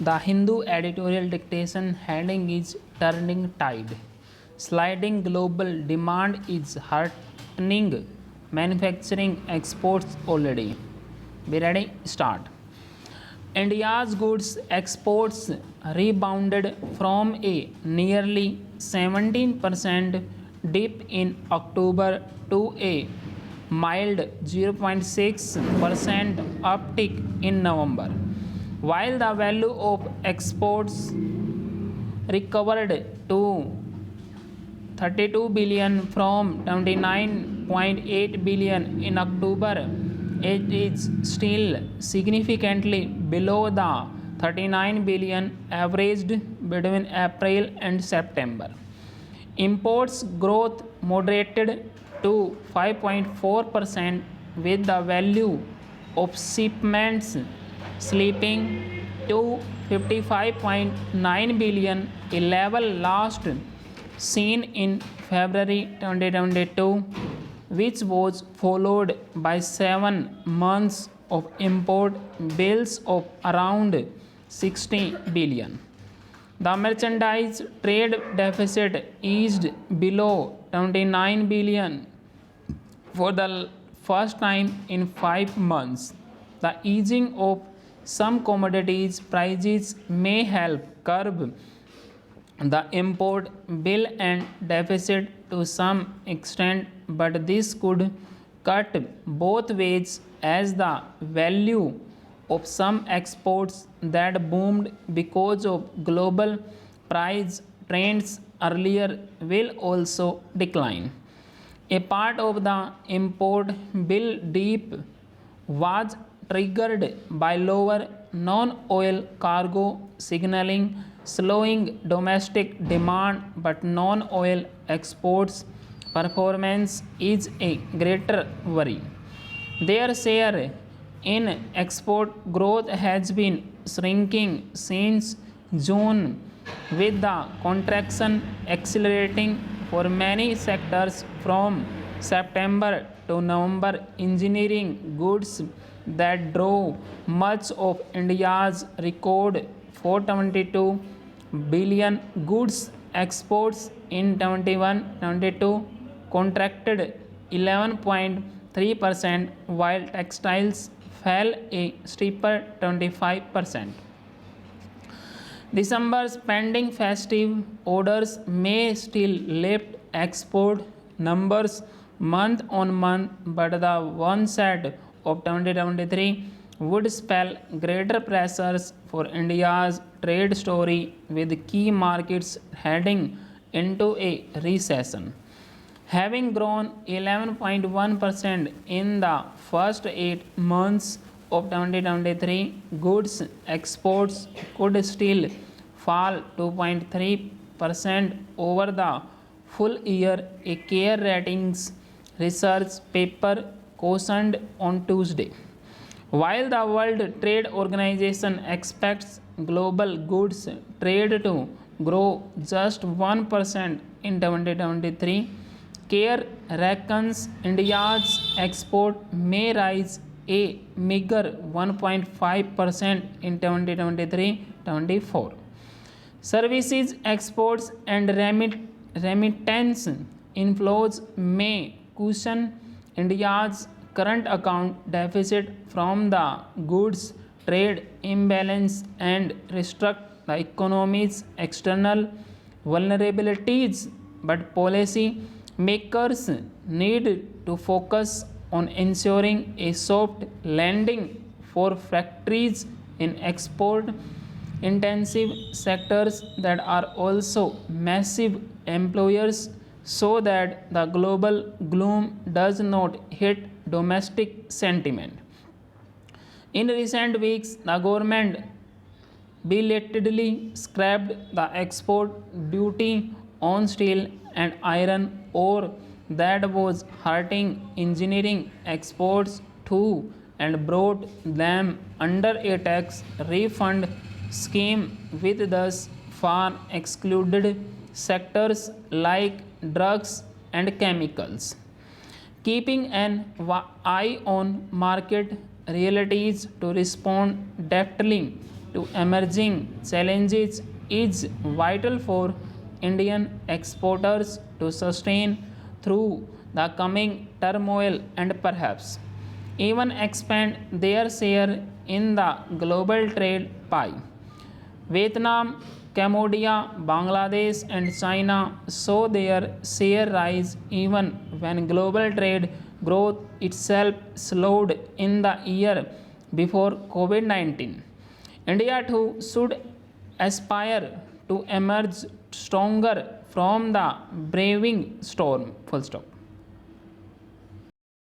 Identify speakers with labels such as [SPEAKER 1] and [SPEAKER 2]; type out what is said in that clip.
[SPEAKER 1] The Hindu editorial dictation heading is Turning Tide. Sliding global demand is hurting manufacturing exports already. Be ready? Start. India's goods exports rebounded from a nearly 17% dip in October to a mild 0.6% uptick in November, while the value of exports recovered to 32 billion from 29.8 billion in October. It is still significantly below the 39 billion averaged between April and September. Imports growth moderated to 5.4% with the value of shipments slipping to 55.9 billion, a level last seen in February 2022, which was followed by 7 months of import bills of around 60 billion. The merchandise trade deficit eased below 29 billion for the first time in 5 months. The easing of some commodities prices may help curb the import bill and deficit to some extent, but this could cut both ways as the value of some exports that boomed because of global price trends earlier will also decline. A part of the import bill dip was triggered by lower non-oil cargo, signaling slowing domestic demand, but non-oil exports performance is a greater worry. Their share in export growth has been shrinking since June, with the contraction accelerating for many sectors from September to November. Engineering goods that drove much of India's record 422 billion goods exports in 21-22 contracted 11.3%, while textiles fell a steeper 25%. December's pending festive orders may still lift export numbers month on month, but the onset of 2023 would spell greater pressures for India's trade story, with key markets heading into a recession. Having grown 11.1% in the first 8 months of 2023, goods exports could still fall 2.3% over the full year, a Care Ratings research paper cautioned on Tuesday. While the World Trade Organization expects global goods trade to grow just 1% in 2023, Care reckons India's export may rise a meager 1.5% in 2023-24. Services exports and remittance inflows may cushion India's current account deficit from the goods trade imbalance and restrict the economy's external vulnerabilities, but policy makers need to focus on ensuring a soft landing for factories in export intensive sectors that are also massive employers, so that the global gloom does not hit domestic sentiment. In recent weeks, the government belatedly scrapped the export duty on steel and iron ore that was hurting engineering exports too, and brought them under a tax refund scheme, with thus far excluded sectors like drugs and chemicals. Keeping an eye on market realities to respond deftly to emerging challenges is vital for Indian exporters to sustain through the coming turmoil and perhaps even expand their share in the global trade pie. Vietnam, Cambodia, Bangladesh, and China saw their share rise even when global trade growth itself slowed in the year before COVID 19. India too should aspire to emerge stronger from the braving storm. Full stop.